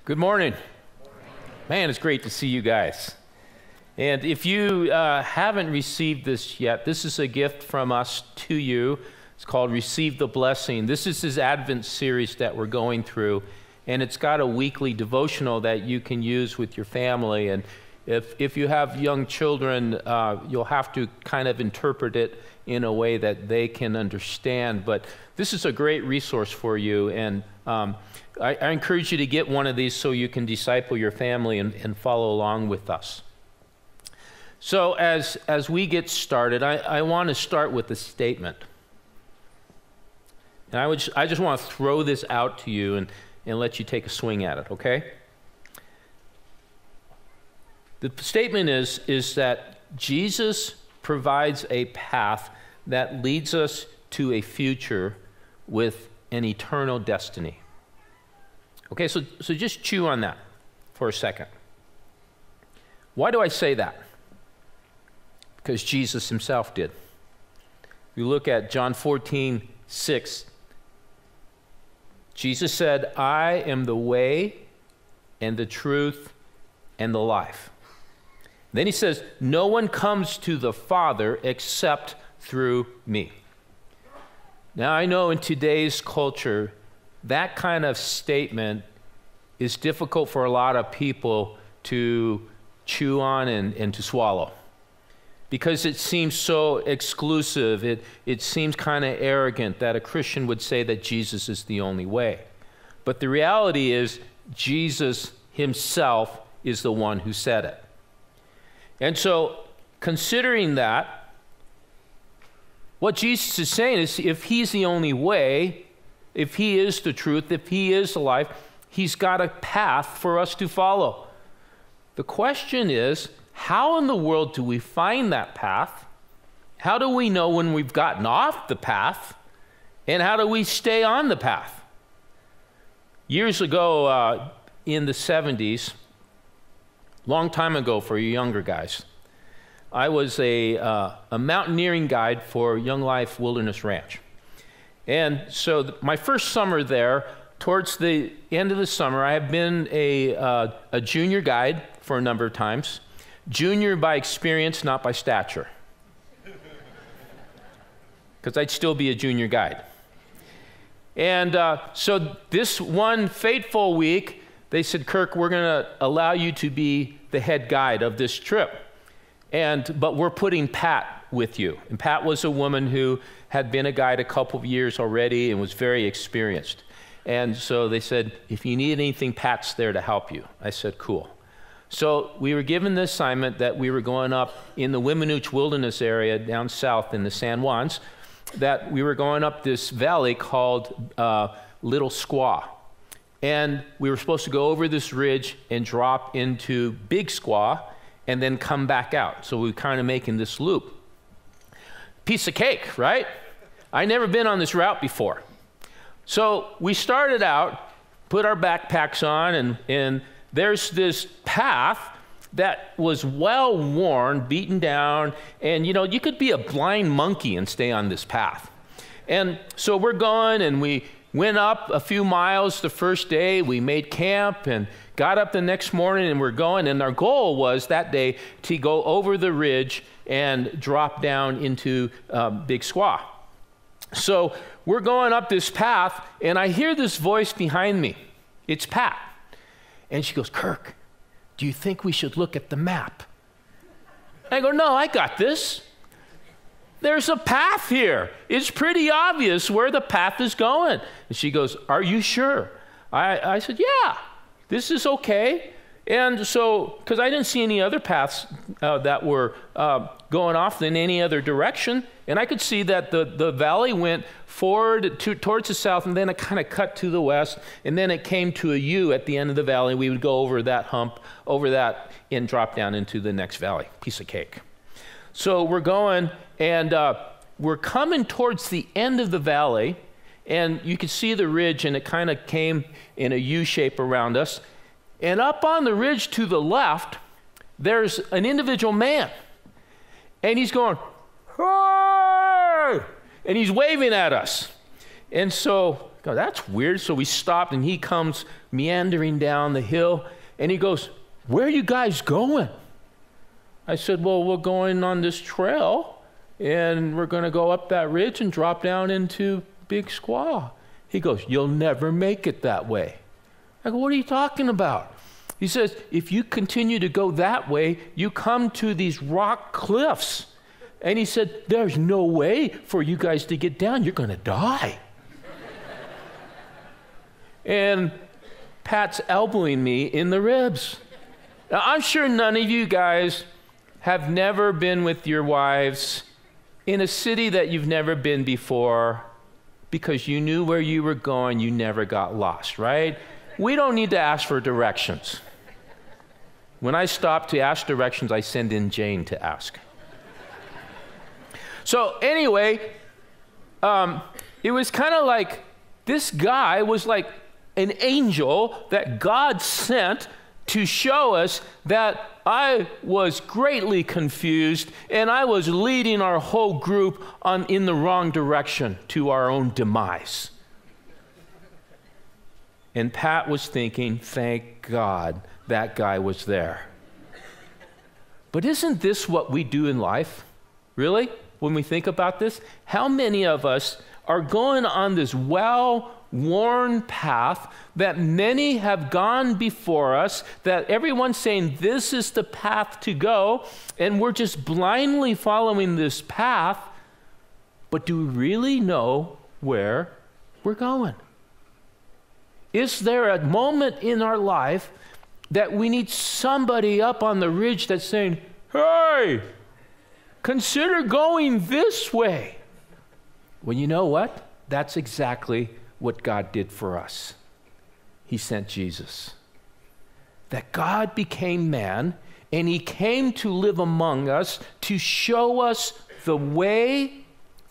Good morning. Man, it's great to see you guys. And if you haven't received this yet, this is a gift from us to you. It's called Receive the Blessing. This is this Advent series that we're going through, and it's got a weekly devotional that you can use with your family. And if you have young children, you'll have to kind of interpret it in a way that they can understand. But this is a great resource for you, and I encourage you to get one of these so you can disciple your family and follow along with us. So as we get started, I want to start with a statement. And I just want to throw this out to you and let you take a swing at it, okay? The statement is that Jesus provides a path that leads us to a future with an eternal destiny. Okay, so just chew on that for a second. Why do I say that? Because Jesus himself did. If you look at John 14:6, Jesus said, "I am the way and the truth and the life." Then he says, "No one comes to the Father except through me." Now I know in today's culture, that kind of statement is difficult for a lot of people to chew on and to swallow, because it seems so exclusive. It seems kind of arrogant that a Christian would say that Jesus is the only way. But the reality is, Jesus himself is the one who said it. And so, considering that, what Jesus is saying is, if he's the only way, if he is the truth, if he is the life, he's got a path for us to follow. The question is, how in the world do we find that path? How do we know when we've gotten off the path? And how do we stay on the path? Years ago, in the 70s, long time ago for you younger guys, I was a mountaineering guide for Young Life Wilderness Ranch. And so my first summer there, towards the end of the summer, I have been a junior guide for a number of times. Junior by experience, not by stature. Because I'd still be a junior guide. And so this one fateful week, they said, "Kirk, we're going to allow you to be the head guide of this trip. But we're putting Pat with you." And Pat was a woman who had been a guide a couple of years already and was very experienced. And so they said, "If you need anything, Pat's there to help you." I said, "Cool." So we were given the assignment that we were going up in the Wiminuche Wilderness area down south in the San Juans, that we were going up this valley called Little Squaw. And we were supposed to go over this ridge and drop into Big Squaw and then come back out. So we were kind of making this loop. Piece of cake, right? I'd never been on this route before. So we started out, put our backpacks on, and there's this path that was well worn, beaten down, and you could be a blind monkey and stay on this path. And so we're going, and we went up a few miles the first day. We made camp and got up the next morning, and we're going. And our goal was that day to go over the ridge and drop down into Big Squaw. So we're going up this path, and I hear this voice behind me. It's Pat. And she goes, "Kirk, do you think we should look at the map?" I go, "No, I got this. There's a path here. It's pretty obvious where the path is going." And she goes, "Are you sure?" I said, "Yeah, this is okay." And so, because I didn't see any other paths that were going off in any other direction, and I could see that the valley went forward towards the south, and then it kind of cut to the west, and then it came to a U at the end of the valley. We would go over that hump, over that, and drop down into the next valley. Piece of cake. So we're going, and we're coming towards the end of the valley, and you could see the ridge, and it kind of came in a U shape around us. And up on the ridge to the left, there's an individual man. And he's going, "Hey!" And he's waving at us. And so go, that's weird. So we stopped, and he comes meandering down the hill, and he goes, where are you guys going? I said, well, we're going on this trail, and we're going to go up that ridge and drop down into Big Squaw. He goes, you'll never make it that way. I go, what are you talking about? He says, if you continue to go that way, you come to these rock cliffs. And he said, there's no way for you guys to get down. You're going to die. And Pat's elbowing me in the ribs. Now, I'm sure none of you guys have never been with your wives in a city that you've never been before because you knew where you were going, you never got lost, right? We don't need to ask for directions. When I stop to ask directions, I send in Jane to ask. So anyway, it was kind of like this guy was like an angel that God sent to show us that I was greatly confused and I was leading our whole group in the wrong direction to our own demise. And Pat was thinking, thank God that guy was there. But isn't this what we do in life? Really? When we think about this, how many of us are going on this well-worn path that many have gone before us, that everyone's saying this is the path to go, and we're just blindly following this path, but do we really know where we're going? Is there a moment in our life that we need somebody up on the ridge that's saying, hey, consider going this way? Well, you know what? That's exactly what God did for us. He sent Jesus. That God became man, and he came to live among us to show us the way,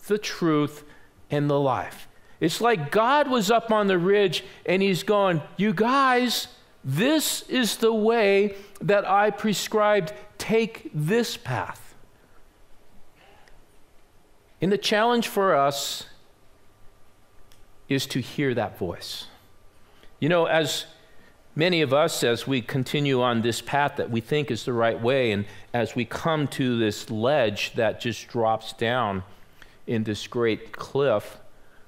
the truth, and the life. It's like God was up on the ridge, and he's going, you guys, this is the way that I prescribed. Take this path. And the challenge for us is to hear that voice. You know, as many of us, as we continue on this path that we think is the right way, and as we come to this ledge that just drops down in this great cliff,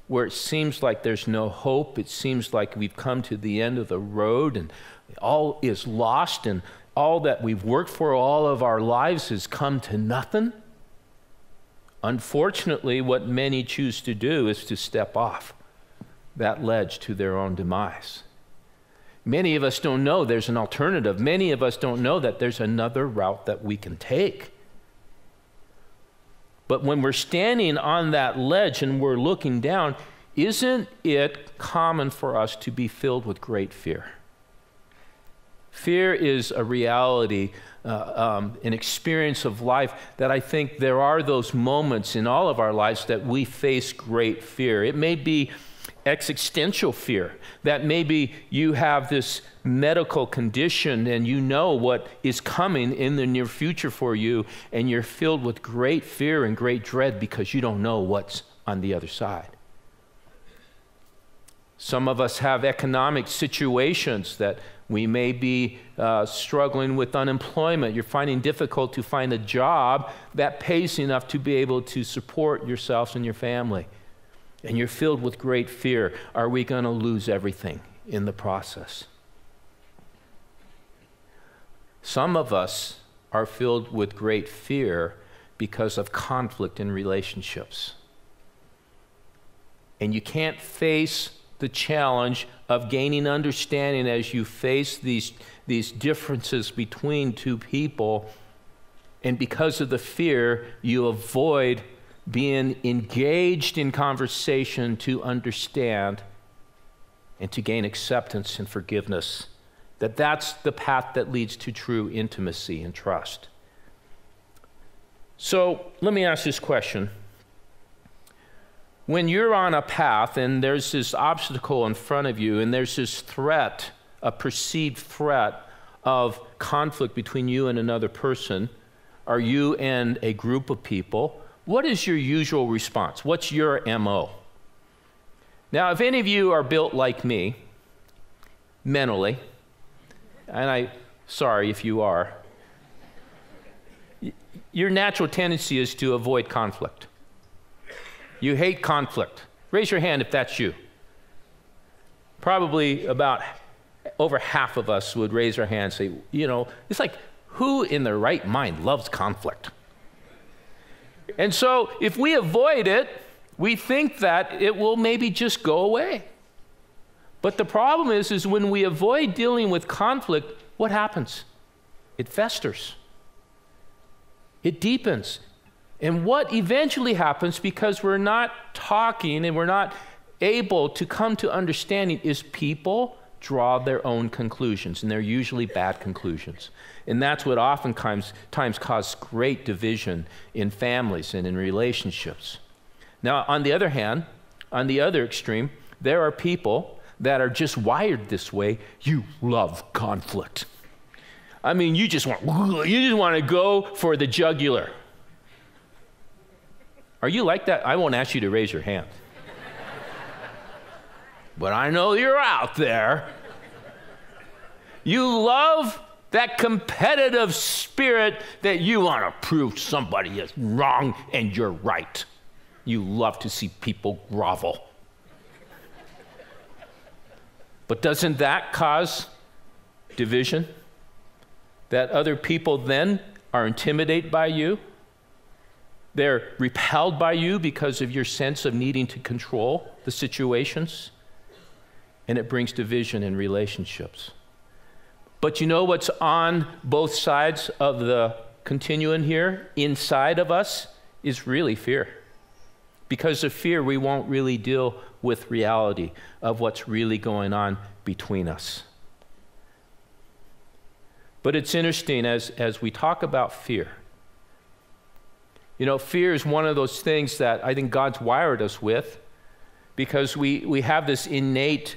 where it seems like there's no hope, it seems like we've come to the end of the road, and all is lost, and all that we've worked for all of our lives has come to nothing. Unfortunately, what many choose to do is to step off that ledge to their own demise. Many of us don't know there's an alternative. Many of us don't know that there's another route that we can take. But when we're standing on that ledge and we're looking down, isn't it common for us to be filled with great fear? Fear is a reality, an experience of life that I think there are those moments in all of our lives that we face great fear. It may be existential fear, that maybe you have this medical condition and you know what is coming in the near future for you, and you're filled with great fear and great dread because you don't know what's on the other side. Some of us have economic situations that we may be struggling with unemployment. You're finding difficult to find a job that pays enough to be able to support yourselves and your family. And you're filled with great fear. Are we going to lose everything in the process? Some of us are filled with great fear because of conflict in relationships. And you can't face the challenge of gaining understanding as you face these differences between two people, and because of the fear, you avoid being engaged in conversation to understand and to gain acceptance and forgiveness. That's the path that leads to true intimacy and trust. So let me ask this question. When you're on a path and there's this obstacle in front of you and there's this threat, a perceived threat of conflict between you and another person, or you and a group of people, what is your usual response? What's your MO? Now, if any of you are built like me, mentally, and sorry if you are, your natural tendency is to avoid conflict. You hate conflict. Raise your hand if that's you. Probably about over half of us would raise our hand and say, you know, it's like, who in their right mind loves conflict? And so if we avoid it, we think that it will maybe just go away. But the problem is when we avoid dealing with conflict, what happens? It festers. It deepens. And what eventually happens, because we're not talking and we're not able to come to understanding, is people draw their own conclusions, and they're usually bad conclusions. And that's what oftentimes causes great division in families and in relationships. Now, on the other hand, on the other extreme, there are people that are just wired this way. You love conflict. I mean, you just want to go for the jugular. Are you like that? I won't ask you to raise your hand. But I know you're out there. You love that competitive spirit that you want to prove somebody is wrong and you're right. You love to see people grovel. But doesn't that cause division? That other people then are intimidated by you? They're repelled by you because of your sense of needing to control the situations? And it brings division in relationships. But you know what's on both sides of the continuum here? Inside of us is really fear. Because of fear, we won't really deal with reality of what's really going on between us. But it's interesting as we talk about fear. You know, fear is one of those things that I think God's wired us with, because we have this innate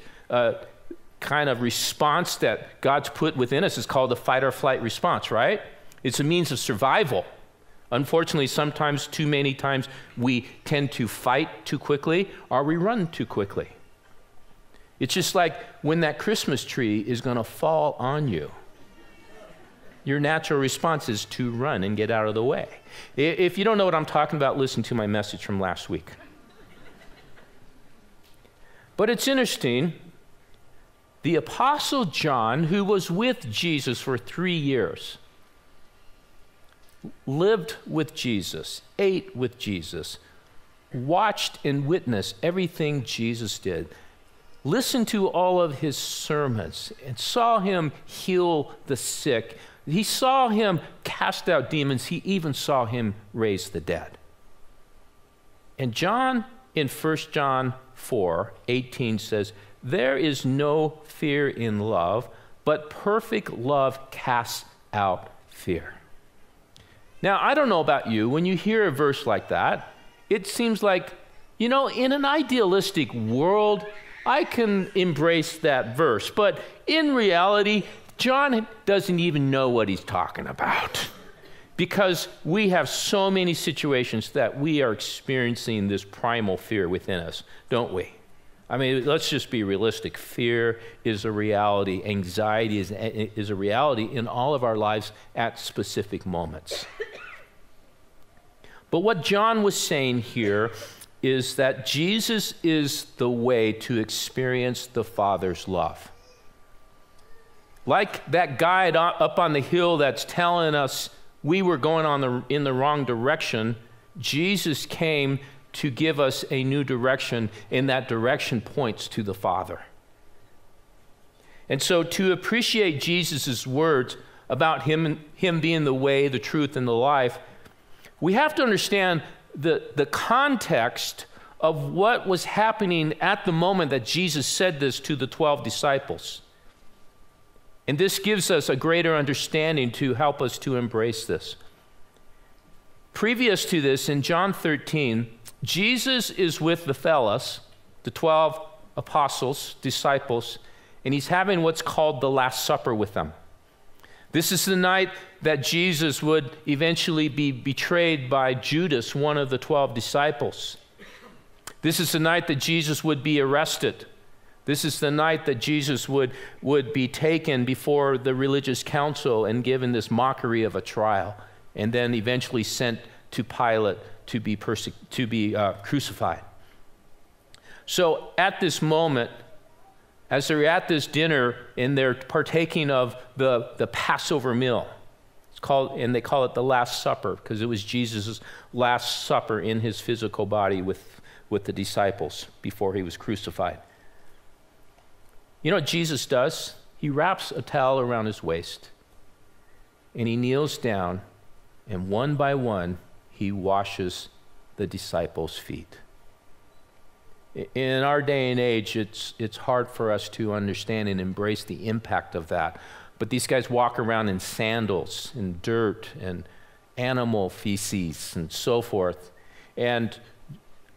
kind of response that God's put within us. It's called the fight or flight response, right? It's a means of survival. Unfortunately, sometimes, too many times, we tend to fight too quickly or we run too quickly. It's just like when that Christmas tree is going to fall on you. Your natural response is to run and get out of the way. If you don't know what I'm talking about, listen to my message from last week. But it's interesting. The Apostle John, who was with Jesus for 3 years, lived with Jesus, ate with Jesus, watched and witnessed everything Jesus did, listened to all of his sermons, and saw him heal the sick. He saw him cast out demons. He even saw him raise the dead. And John, in 1 John 4:18 says, "There is no fear in love, but perfect love casts out fear." Now, I don't know about you, when you hear a verse like that, it seems like, you know, in an idealistic world, I can embrace that verse. But in reality, John doesn't even know what he's talking about, because we have so many situations that we are experiencing this primal fear within us, don't we? I mean, let's just be realistic. Fear is a reality. Anxiety is a reality in all of our lives at specific moments. But what John was saying here is that Jesus is the way to experience the Father's love. Like that guide up on the hill that's telling us we were going in the wrong direction, Jesus came to give us a new direction, and that direction points to the Father. And so to appreciate Jesus' words about him being the way, the truth, and the life, we have to understand the context of what was happening at the moment that Jesus said this to the 12 disciples. And this gives us a greater understanding to help us to embrace this. Previous to this, in John 13, Jesus is with the fellas, the 12 apostles, disciples, and he's having what's called the Last Supper with them. This is the night that Jesus would eventually be betrayed by Judas, one of the 12 disciples. This is the night that Jesus would be arrested. This is the night that Jesus would be taken before the religious council and given this mockery of a trial, and then eventually sent to Pilate to be crucified. So at this moment, as they're at this dinner and they're partaking of the Passover meal, and they call it the Last Supper because it was Jesus' last supper in his physical body with the disciples before he was crucified. You know what Jesus does? He wraps a towel around his waist and he kneels down, and one by one he washes the disciples' feet. In our day and age, it's hard for us to understand and embrace the impact of that. But these guys walk around in sandals and dirt and animal feces and so forth. And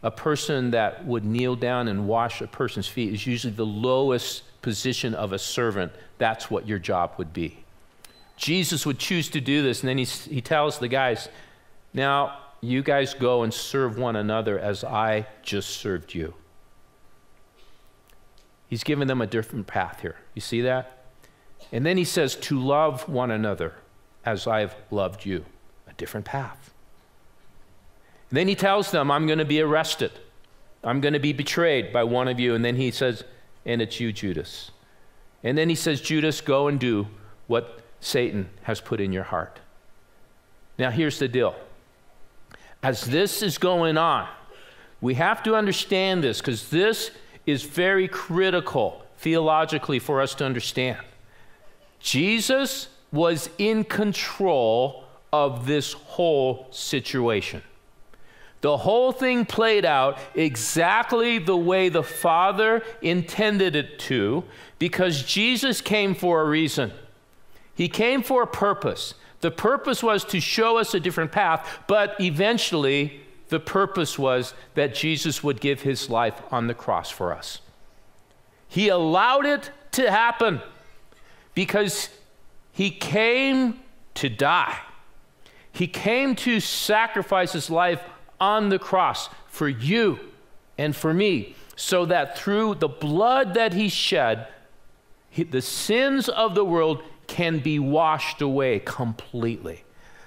a person that would kneel down and wash a person's feet is usually the lowest position of a servant. That's what your job would be. Jesus would choose to do this, and then he tells the guys, now you guys go and serve one another as I just served you. He's given them a different path here. You see that? And then he says to love one another as I've loved you. A different path. And then he tells them, I'm going to be arrested. I'm going to be betrayed by one of you. And then he says, and it's you, Judas. And then he says, Judas, go and do what Satan has put in your heart. Now here's the deal. As this is going on, we have to understand this, because this is very critical theologically for us to understand. Jesus was in control of this whole situation. The whole thing played out exactly the way the Father intended it to, because Jesus came for a reason. He came for a purpose. The purpose was to show us a different path, but eventually the purpose was that Jesus would give his life on the cross for us. He allowed it to happen because he came to die. He came to sacrifice his life on the cross for you and for me, so that through the blood that he shed, the sins of the world can be washed away completely.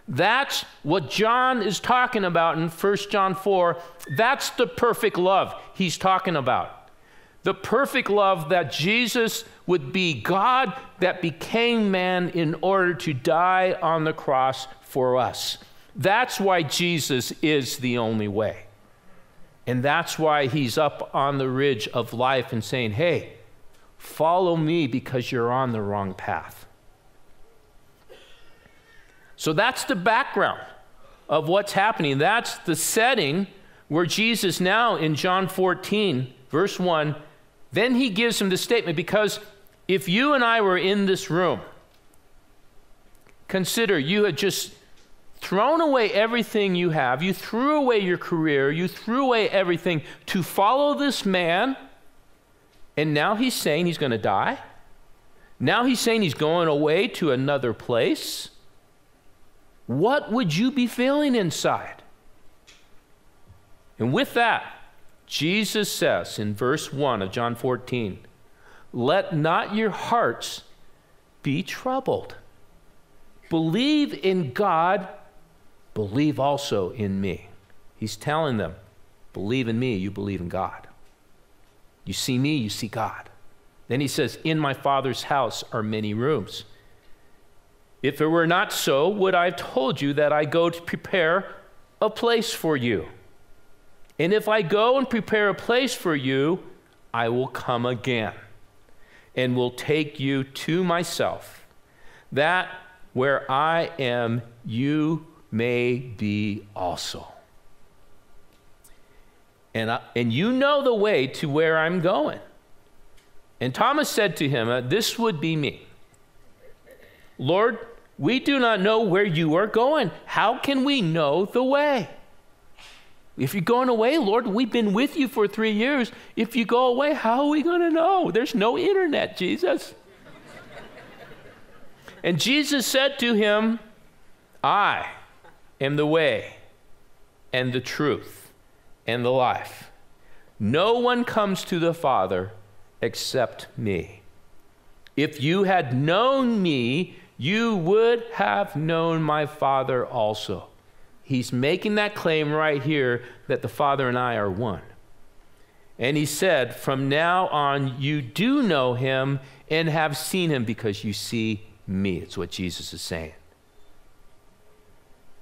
That's what John is talking about in 1 John 4. That's the perfect love he's talking about. The perfect love that Jesus would be God that became man in order to die on the cross for us. That's why Jesus is the only way. And that's why he's up on the ridge of life and saying, hey, follow me because you're on the wrong path. So that's the background of what's happening. That's the setting where Jesus now in John 14, verse 1, then he gives him the statement, because if you and I were in this room, consider you had just thrown away everything you have. You threw away your career. You threw away everything to follow this man. And now he's saying he's going to die. Now he's saying he's going away to another place. What would you be feeling inside? And with that, Jesus says in verse 1 of John 14, let not your hearts be troubled. Believe in God, believe also in me. He's telling them, believe in me, you believe in God. You see me, you see God. Then he says, in my Father's house are many rooms. If it were not so, would I have told you that I go to prepare a place for you? And if I go and prepare a place for you, I will come again and will take you to myself, that where I am, you may be also. And you know the way to where I'm going. And Thomas said to him, this would be me. Lord, we do not know where you are going. How can we know the way? If you're going away, Lord, we've been with you for 3 years. If you go away, how are we going to know? There's no internet, Jesus. And Jesus said to him, I am the way and the truth and the life. No one comes to the Father except me. If you had known me, you would have known my Father also. He's making that claim right here that the Father and I are one. And he said, from now on, you do know him and have seen him because you see me. It's what Jesus is saying.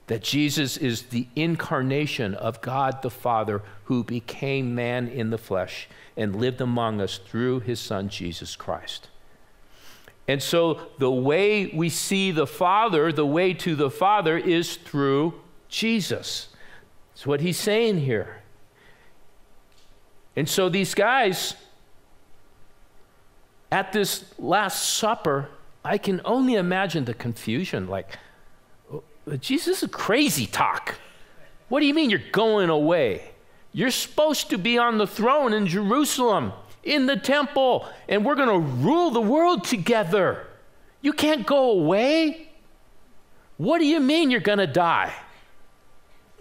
That Jesus is the incarnation of God the Father who became man in the flesh and lived among us through his Son, Jesus Christ. And so the way we see the Father, the way to the Father, is through Jesus. That's what he's saying here. And so these guys, at this Last Supper, I can only imagine the confusion. Like, Jesus is crazy talk. What do you mean you're going away? You're supposed to be on the throne in Jerusalem, in the temple, and we're going to rule the world together. You can't go away. What do you mean you're going to die?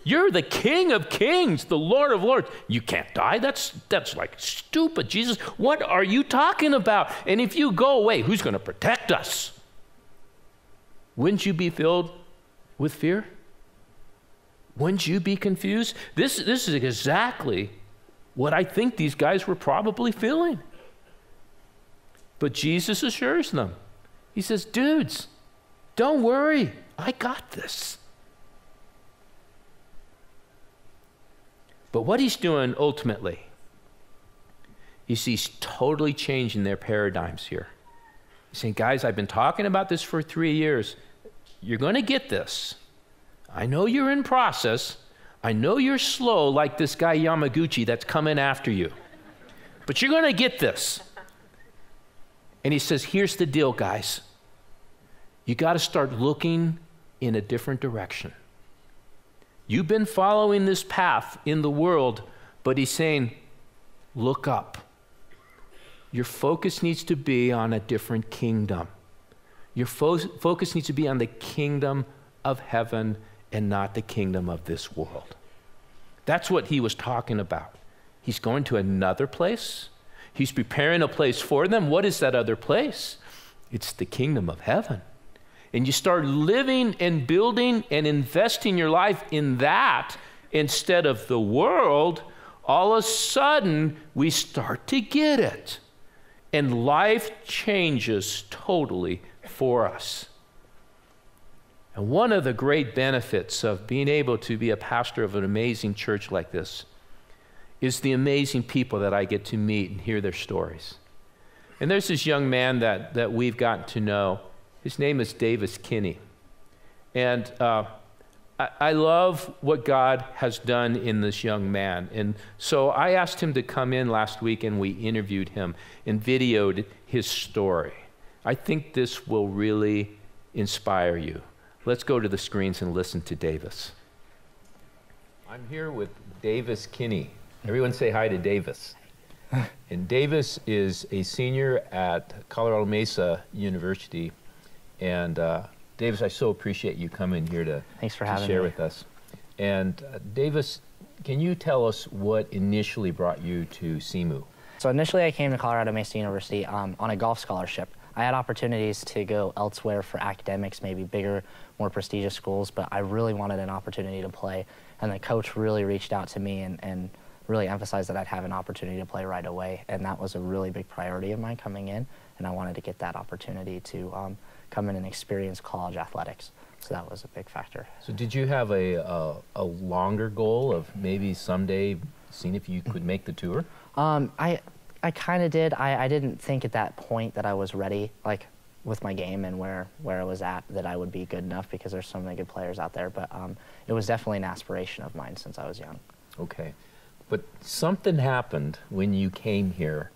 You're the King of Kings, the Lord of Lords. You can't die. That's like stupid. Jesus, what are you talking about? And if you go away, who's going to protect us? Wouldn't you be filled with fear? Wouldn't you be confused? This is exactly what I think these guys were probably feeling. But Jesus assures them. He says, dudes, don't worry. I got this. But what he's doing ultimately is he's totally changing their paradigms here. He's saying, guys, I've been talking about this for 3 years. You're going to get this. I know you're in process. I know you're slow like this guy Yamaguchi that's coming after you. But you're going to get this. And he says, here's the deal, guys. You got to start looking in a different direction. You've been following this path in the world, but he's saying, look up. Your focus needs to be on a different kingdom. Your focus needs to be on the kingdom of heaven and not the kingdom of this world. That's what he was talking about. He's going to another place. He's preparing a place for them. What is that other place? It's the kingdom of heaven. And you start living and building and investing your life in that instead of the world, all of a sudden we start to get it. And life changes totally for us. And one of the great benefits of being able to be a pastor of an amazing church like this is the amazing people that I get to meet and hear their stories. And there's this young man that we've gotten to know. His name is Davis Kinney. And I love what God has done in this young man. And so I asked him to come in last week and we interviewed him and videoed his story. I think this will really inspire you. Let's go to the screens and listen to Davis. I'm here with Davis Kinney. Everyone say hi to Davis. And Davis is a senior at Colorado Mesa University. And Davis, I so appreciate you coming here to share with us. And Davis, can you tell us what initially brought you to CMU? So initially I came to Colorado Mesa University on a golf scholarship. I had opportunities to go elsewhere for academics, maybe bigger, more prestigious schools, but I really wanted an opportunity to play. And the coach really reached out to me and really emphasized that I'd have an opportunity to play right away. And that was a really big priority of mine coming in. And I wanted to get that opportunity to come in and experience college athletics. So that was a big factor. So did you have a longer goal of maybe someday seeing if you could make the tour? I kind of did. I didn't think at that point that I was ready, like with my game and where I was at, that I would be good enough because there's so many good players out there. But it was definitely an aspiration of mine since I was young. Okay. But something happened when you came here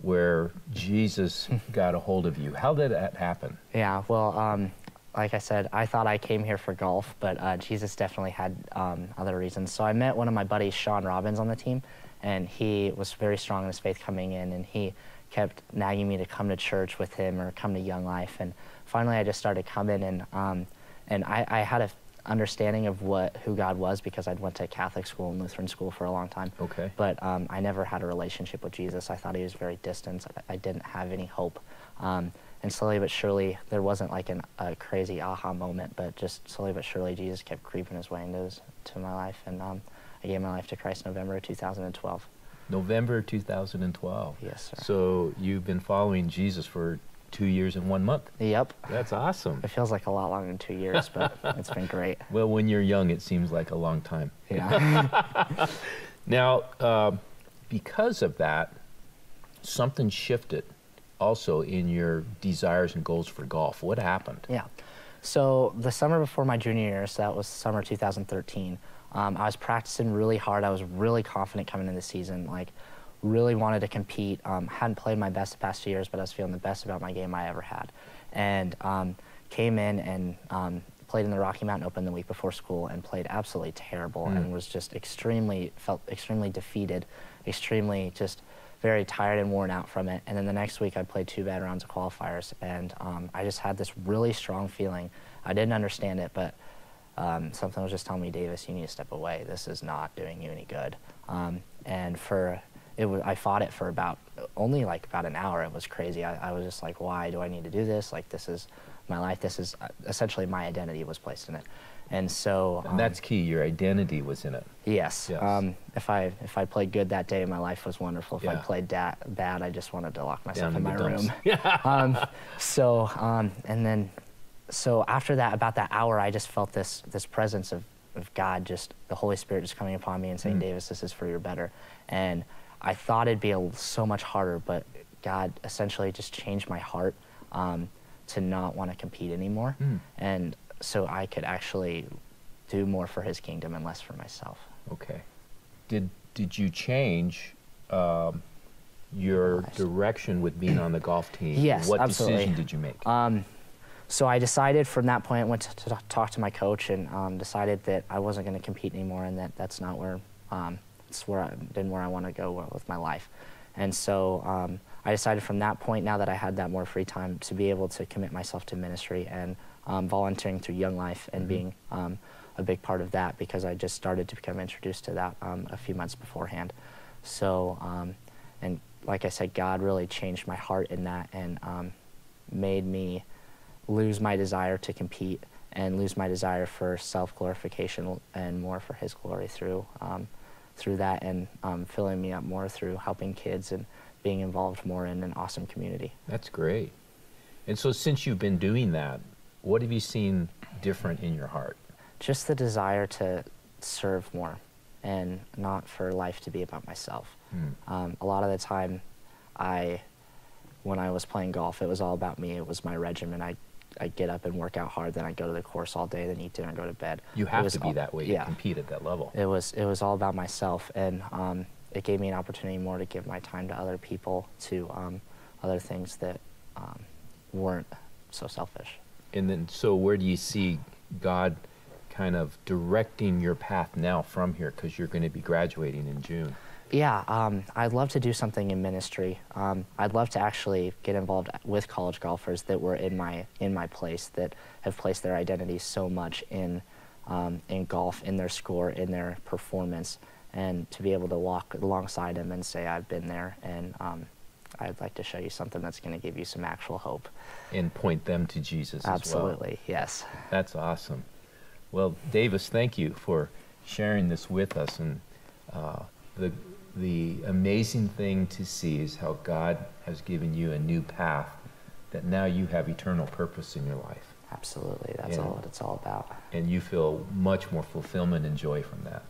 where Jesus got a hold of you. How did that happen? Yeah, well, like I said, I thought I came here for golf, but Jesus definitely had other reasons. So I met one of my buddies, Sean Robbins, on the team, and he was very strong in his faith coming in, and he kept nagging me to come to church with him or come to Young Life. And finally I just started coming, and I had understanding of who God was because I'd went to Catholic school and Lutheran school for a long time. Okay. But I never had a relationship with Jesus. I thought he was very distant. I didn't have any hope. And slowly but surely, there wasn't like a crazy aha moment, but just slowly but surely, Jesus kept creeping his way to my life. And I gave my life to Christ November 2012. November 2012. Yes, sir. So you've been following Jesus for 2 years and 1 month. Yep. That's awesome. It feels like a lot longer than 2 years, but it's been great. Well, when you're young, it seems like a long time. Yeah. Now, because of that, something shifted also in your desires and goals for golf. What happened? Yeah. So the summer before my junior year, so that was summer 2013, I was practicing really hard. I was really confident coming into the season, like really wanted to compete. Hadn't played my best the past 2 years, but I was feeling the best about my game I ever had. And came in and played in the Rocky Mountain Open the week before school and played absolutely terrible and was just felt extremely defeated, extremely just very tired and worn out from it. And then the next week I played 2 bad rounds of qualifiers, and I just had this really strong feeling. I didn't understand it, but something was just telling me, Davis, you need to step away. This is not doing you any good. And I fought it for only about an hour. It was crazy. I was just like, why do I need to do this? Like, this is my life. This is essentially my identity was placed in it. And so and that's key. Your identity was in it. Yes. If I played good that day, my life was wonderful. If I played bad, I just wanted to lock myself in my room. So after that, about that hour, I just felt this presence of God, just the Holy Spirit just coming upon me and saying, Davis, this is for your better. And I thought it'd be so much harder, but God essentially just changed my heart to not want to compete anymore. And so I could actually do more for his kingdom and less for myself. Okay. Did you change your direction with being on the golf team? Yes, what absolutely. decision did you make? So I decided from that point, I went to talk to my coach and decided that I wasn't going to compete anymore, and that's not where where I want to go with my life. And so I decided from that point, now that I had that more free time, to be able to commit myself to ministry and volunteering through Young Life and being a big part of that, because I just started to become introduced to that a few months beforehand. So, and like I said, God really changed my heart in that and made me lose my desire to compete and lose my desire for self-glorification and more for his glory through that, and filling me up more through helping kids and being involved more in an awesome community. That's great. And so since you've been doing that, what have you seen different in your heart? Just the desire to serve more and not for life to be about myself. A lot of the time, when I was playing golf, it was all about me. It was my regimen. I'd get up and work out hard, then I'd go to the course all day, then eat dinner and go to bed. You have to be that way to compete at that level. It was all about myself, and it gave me an opportunity more to give my time to other people, to other things that weren't so selfish. And then, so where do you see God kind of directing your path now from here, because you're going to be graduating in June? Yeah, I'd love to do something in ministry. I'd love to actually get involved with college golfers that were in my place, that have placed their identity so much in golf, in their score, in their performance, and to be able to walk alongside them and say, I've been there, and I'd like to show you something that's going to give you some actual hope. And point them to Jesus as well. Absolutely, yes. That's awesome. Well, Davis, thank you for sharing this with us. And the amazing thing to see is how God has given you a new path, that now you have eternal purpose in your life. Absolutely, that's all what it's all about. And you feel much more fulfillment and joy from that.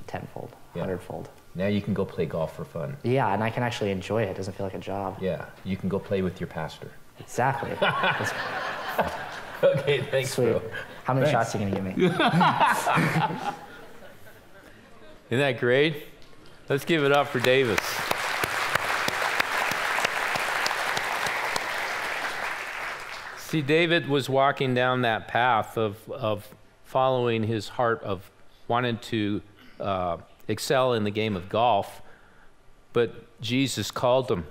Tenfold, 100-fold. Now you can go play golf for fun. Yeah, and I can actually enjoy it. It doesn't feel like a job. Yeah, you can go play with your pastor. Exactly. Okay, thanks, Sweet. bro. How many shots are you going to give me? Isn't that great? Let's give it up for Davis. See, David was walking down that path of following his heart, of wanting to excel in the game of golf, but Jesus called him.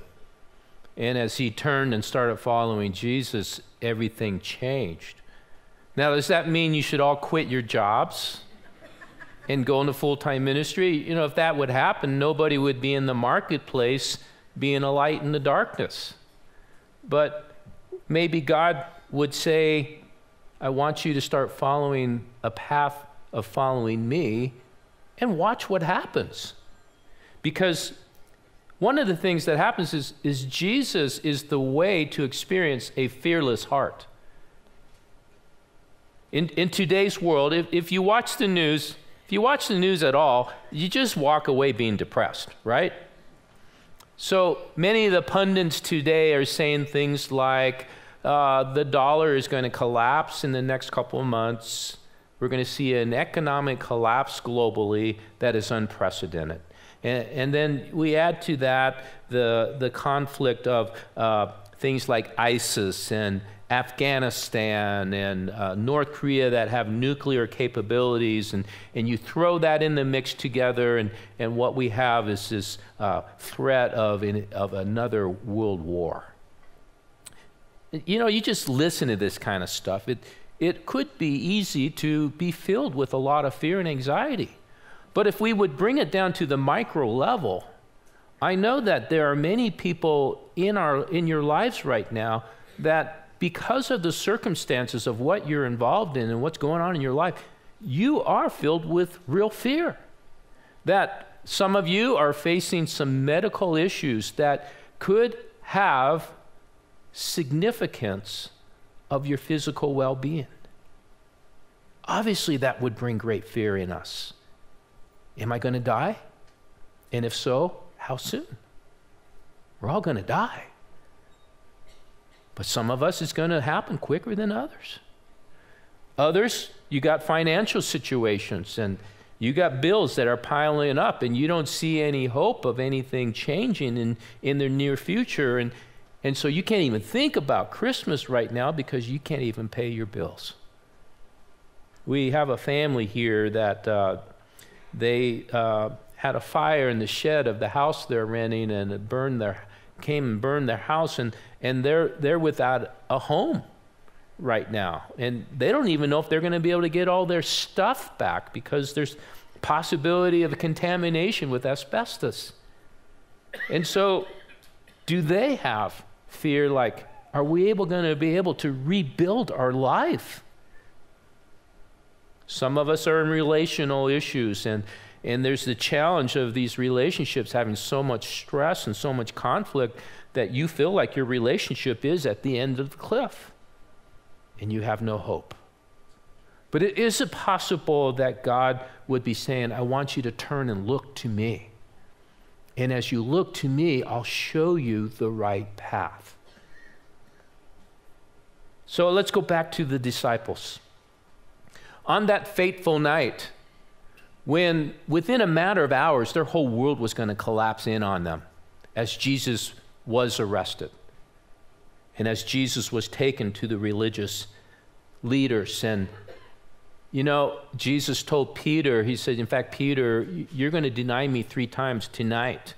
And as he turned and started following Jesus, everything changed. Now, does that mean you should all quit your jobs and go into full-time ministry? You know, if that would happen, nobody would be in the marketplace being a light in the darkness. But maybe God would say, I want you to start following a path of following me and watch what happens. Because one of the things that happens is Jesus is the way to experience a fearless heart. In today's world, if you watch the news, at all, you just walk away being depressed, right? So many of the pundits today are saying things like, the dollar is going to collapse in the next couple of months. We're going to see an economic collapse globally that is unprecedented. And then we add to that the conflict of things like ISIS and Afghanistan and North Korea that have nuclear capabilities, and you throw that in the mix together, and what we have is this threat of another world war. You know, you just listen to this kind of stuff. It could be easy to be filled with a lot of fear and anxiety. But if we would bring it down to the micro level, I know that there are many people in your lives right now that, because of the circumstances of what you're involved in and what's going on in your life, you are filled with real fear. That some of you are facing some medical issues that could have significance of your physical well-being. Obviously, that would bring great fear in us. Am I going to die? And if so, how soon? We're all going to die. But some of us, it's going to happen quicker than others. Others, you got financial situations and you got bills that are piling up and you don't see any hope of anything changing in the near future. And so you can't even think about Christmas right now because you can't even pay your bills. We have a family here that they had a fire in the shed of the house they're renting, and it burned their house, and they're without a home right now. And they don't even know if they're going to be able to get all their stuff back because there's possibility of contamination with asbestos. And so do they have fear like, are we going to be able to rebuild our life? Some of us are in relational issues, and there's the challenge of these relationships having so much stress and so much conflict that you feel like your relationship is at the end of the cliff and you have no hope. But is it possible that God would be saying, I want you to turn and look to me. And as you look to me, I'll show you the right path. So let's go back to the disciples. On that fateful night, when within a matter of hours, their whole world was going to collapse in on them as Jesus was arrested and as Jesus was taken to the religious leaders. And, you know, Jesus told Peter, he said, in fact, Peter, you're going to deny me 3 times tonight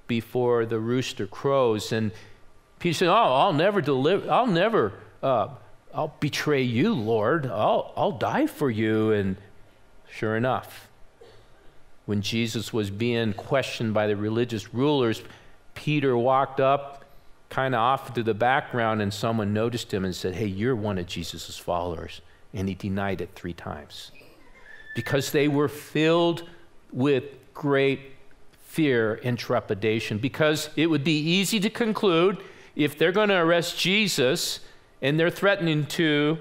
before the rooster crows. And Peter said, I'll betray you, Lord. I'll die for you. And sure enough, when Jesus was being questioned by the religious rulers, Peter walked up kind of off to the background, and someone noticed him and said, hey, you're one of Jesus' followers. And he denied it 3 times because they were filled with great fear and trepidation, because it would be easy to conclude if they're going to arrest Jesus and they're threatening to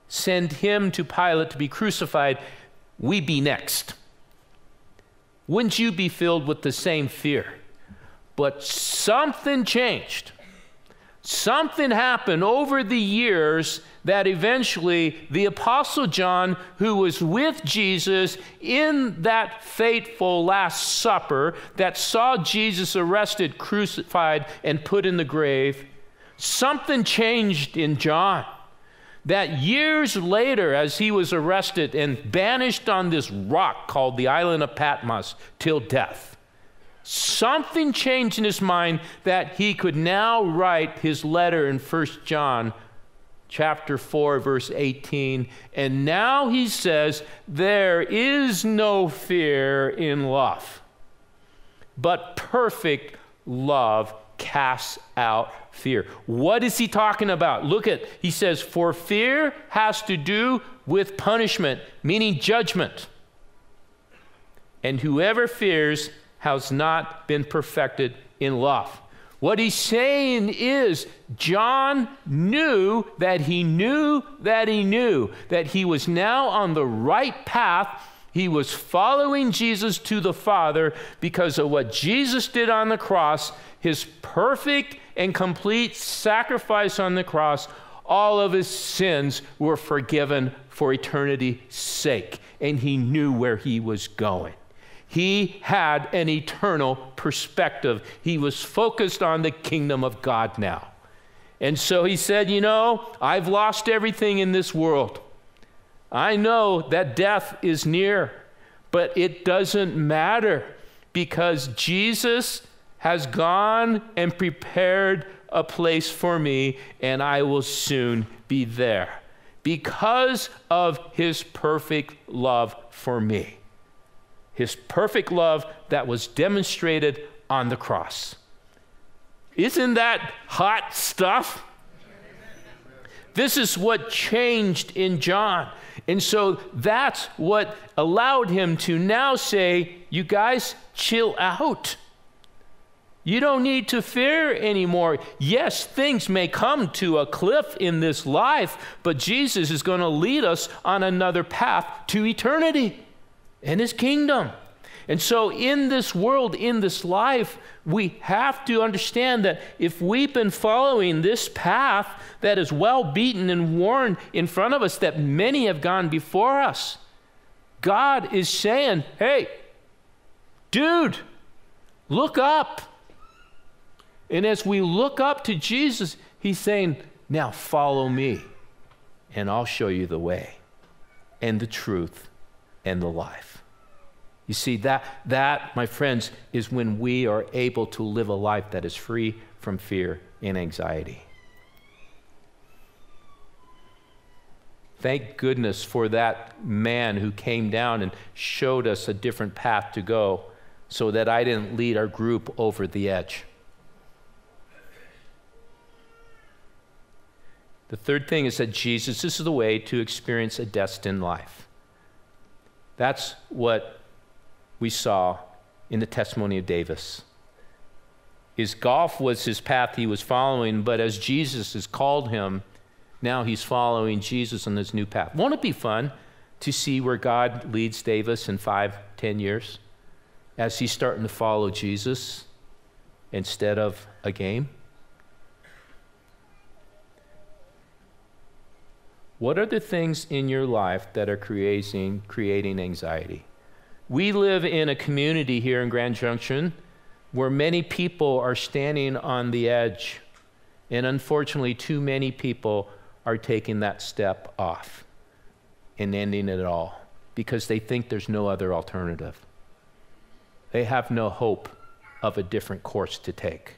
send him to Pilate to be crucified, we be next. Wouldn't you be filled with the same fear? But something changed. Something happened over the years that eventually the Apostle John, who was with Jesus in that fateful Last Supper that saw Jesus arrested, crucified, and put in the grave, something changed in John. That years later, as he was arrested and banished on this rock called the island of Patmos till death, something changed in his mind that he could now write his letter in 1 John chapter 4, verse 18. And now he says, there is no fear in love, but perfect love casts out fear. What is he talking about? Look at, he says, for fear has to do with punishment, meaning judgment. And whoever fears has not been perfected in love. What he's saying is, John knew that he knew that he knew that he was now on the right path. He was following Jesus to the Father because of what Jesus did on the cross, his perfect and complete sacrifice on the cross. All of his sins were forgiven for eternity's sake, and he knew where he was going. He had an eternal perspective. He was focused on the kingdom of God now. And so he said, you know, I've lost everything in this world. I know that death is near, but it doesn't matter because Jesus has gone and prepared a place for me, and I will soon be there because of his perfect love for me. His perfect love that was demonstrated on the cross. Isn't that hot stuff? This is what changed in John. And so that's what allowed him to now say, you guys, chill out. You don't need to fear anymore. Yes, things may come to a cliff in this life, but Jesus is going to lead us on another path to eternity and his kingdom. And so in this world, in this life, we have to understand that if we've been following this path that is well beaten and worn in front of us, that many have gone before us, God is saying, hey, dude, look up. And as we look up to Jesus, he's saying, now follow me, and I'll show you the way and the truth and the life. You see, that, my friends, is when we are able to live a life that is free from fear and anxiety. Thank goodness for that man who came down and showed us a different path to go so that I didn't lead our group over the edge. The third thing is that Jesus is the way to experience a destined life. That's what we saw in the testimony of Davis. His golf was his path he was following, but as Jesus has called him, now he's following Jesus on this new path. Won't it be fun to see where God leads Davis in 5-10 years as he's starting to follow Jesus instead of a game? What are the things in your life that are creating anxiety? We live in a community here in Grand Junction where many people are standing on the edge, and unfortunately too many people are taking that step off and ending it all because they think there's no other alternative. They have no hope of a different course to take.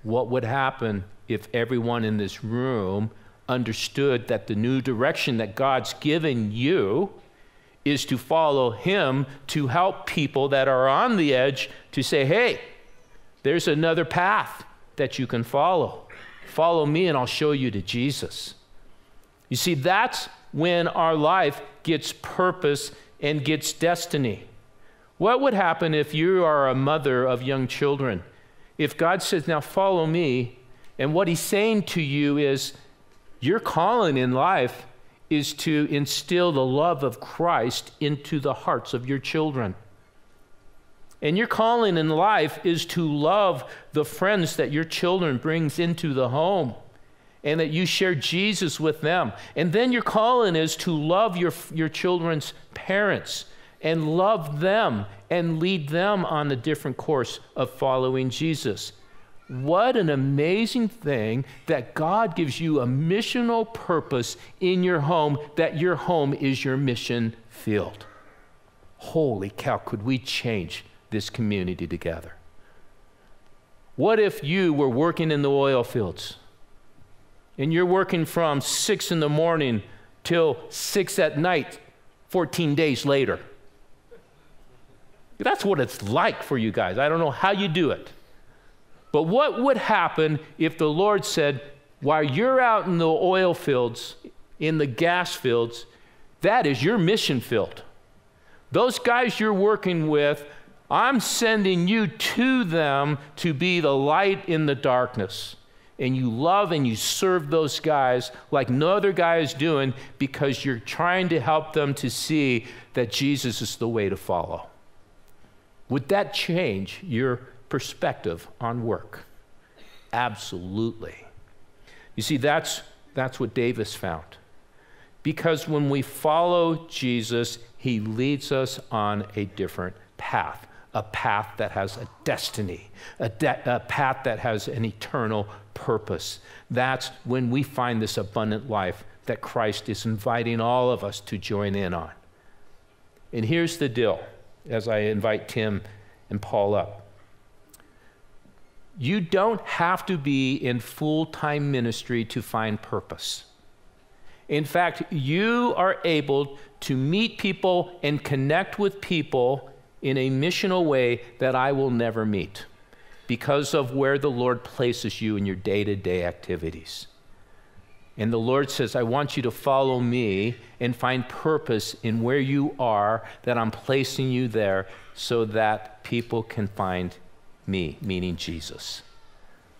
What would happen if everyone in this room understood that the new direction that God's given you is to follow him, to help people that are on the edge to say, hey, there's another path that you can follow. Follow me and I'll show you to Jesus. You see, that's when our life gets purpose and gets destiny. What would happen if you are a mother of young children? If God says, now follow me, and what he's saying to you is, your calling in life is to instill the love of Christ into the hearts of your children. And your calling in life is to love the friends that your children brings into the home and that you share Jesus with them. And then your calling is to love your children's parents and love them and lead them on a different course of following Jesus. What an amazing thing that God gives you a missional purpose in your home, that your home is your mission field. Holy cow, could we change this community together? What if you were working in the oil fields and you're working from 6 in the morning till 6 at night, 14 days later. That's what it's like for you guys. I don't know how you do it. But what would happen if the Lord said, while you're out in the oil fields, in the gas fields, that is your mission field. Those guys you're working with, I'm sending you to them to be the light in the darkness. And you love and you serve those guys like no other guy is doing because you're trying to help them to see that Jesus is the way to follow. Would that change your perspective on work? Absolutely. You see, that's what Davis found. Because when we follow Jesus, he leads us on a different path, a path that has a destiny, a path that has an eternal purpose. That's when we find this abundant life that Christ is inviting all of us to join in on. And here's the deal, as I invite Tim and Paul up. You don't have to be in full-time ministry to find purpose. In fact, you are able to meet people and connect with people in a missional way that I will never meet because of where the Lord places you in your day-to-day activities. And the Lord says, I want you to follow me and find purpose in where you are, that I'm placing you there so that people can find me, meaning Jesus.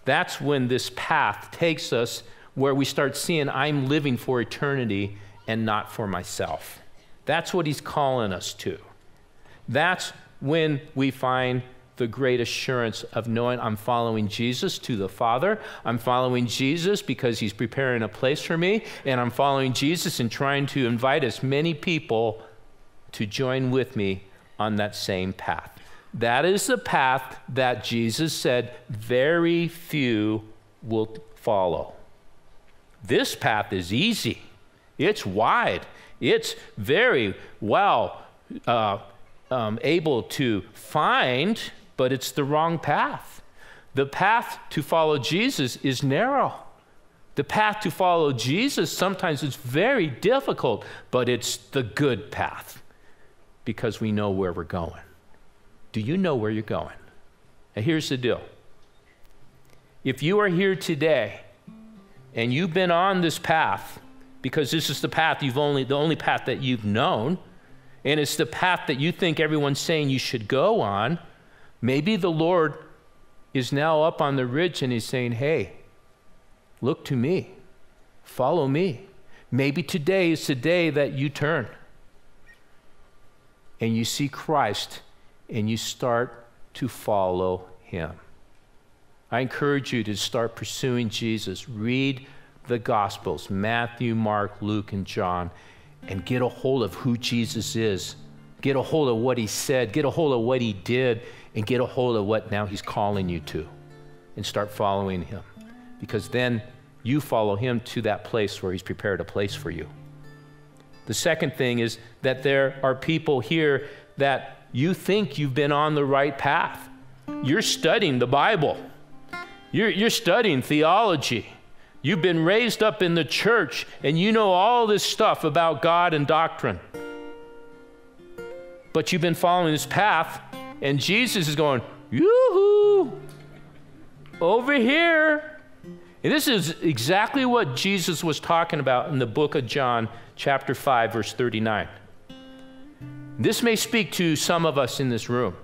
That's when this path takes us where we start seeing I'm living for eternity and not for myself. That's what he's calling us to. That's when we find the great assurance of knowing I'm following Jesus to the Father. I'm following Jesus because he's preparing a place for me, and I'm following Jesus and trying to invite as many people to join with me on that same path. That is the path that Jesus said very few will follow. This path is easy. It's wide. It's very well able to find, but it's the wrong path. The path to follow Jesus is narrow. The path to follow Jesus sometimes is very difficult, but it's the good path because we know where we're going. Do you know where you're going? Now here's the deal. If you are here today and you've been on this path because this is the path the only path that you've known, and it's the path that you think everyone's saying you should go on, maybe the Lord is now up on the ridge and he's saying, hey, look to me, follow me. Maybe today is the day that you turn and you see Christ and you start to follow him. I encourage you to start pursuing Jesus. Read the Gospels, Matthew, Mark, Luke, and John, and get a hold of who Jesus is. Get a hold of what he said. Get a hold of what he did, and get a hold of what now he's calling you to, and start following him. Because then you follow him to that place where he's prepared a place for you. The second thing is that there are people here that you think you've been on the right path. You're studying the Bible. You're studying theology. You've been raised up in the church, and you know all this stuff about God and doctrine. But you've been following this path, and Jesus is going, yoo-hoo, over here. And this is exactly what Jesus was talking about in the book of John, chapter 5, verse 39. This may speak to some of us in this room.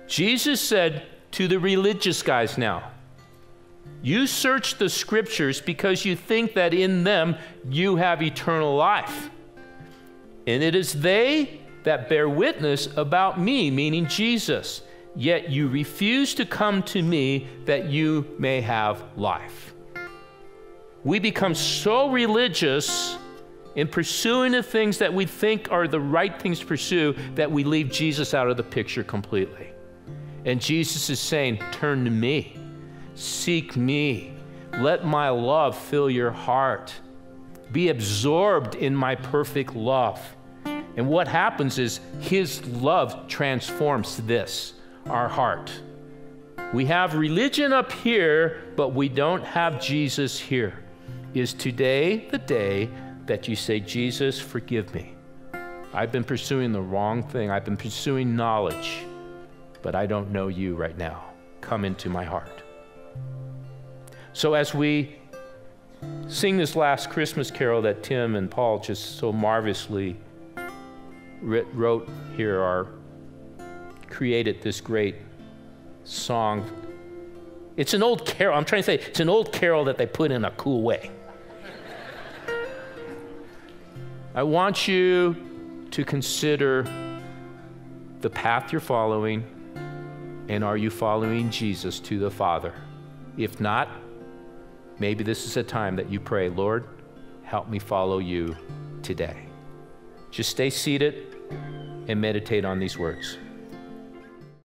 Jesus said to the religious guys now, you search the scriptures because you think that in them you have eternal life. And it is they that bear witness about me, meaning Jesus. Yet you refuse to come to me that you may have life. We become so religious in pursuing the things that we think are the right things to pursue that we leave Jesus out of the picture completely. And Jesus is saying, turn to me. Seek me. Let my love fill your heart. Be absorbed in my perfect love. And what happens is his love transforms this, our heart. We have religion up here, but we don't have Jesus here. Is today the day that you say, Jesus, forgive me. I've been pursuing the wrong thing. I've been pursuing knowledge, but I don't know you right now. Come into my heart. So as we sing this last Christmas carol that Tim and Paul just so marvelously wrote here, or created this great song. It's an old carol. I'm trying to say it's an old carol that they put in a cool way. I want you to consider the path you're following, and are you following Jesus to the Father? If not, maybe this is a time that you pray, Lord, help me follow you today. Just stay seated and meditate on these words.